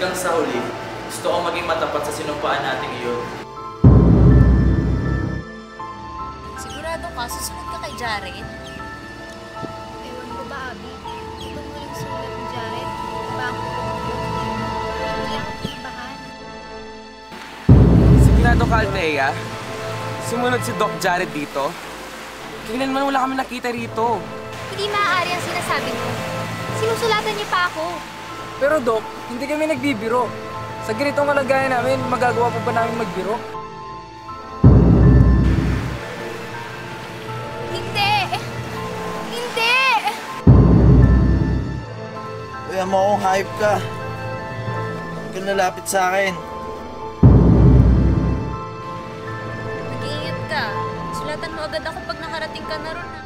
hanggang sa huli, gusto kong maging matapat sa sinumpaan nating iyon. Sigurado ka, susunod ka kay Jared? Ewan ko ba, Abby? Itong huling sulat ni Jared, iba ang hindi ako kinabahan. Sigurado ka, Althea? Sumunod si Doc Jared dito? Kailan man wala kami nakita rito. Hindi maaari ang sinasabi mo. Sinusulatan niya pa ako. Pero Doc, hindi kami nagbibiro. Sa ganitong kalagayan namin, magagawa pa ba namin magbiro? Hindi! Hindi! Kaya mo akong hype ka. Huwag kang lalapit sa akin. Mag-iingat ka. Sulatan mo agad ako pag nakarating ka na ron, ha?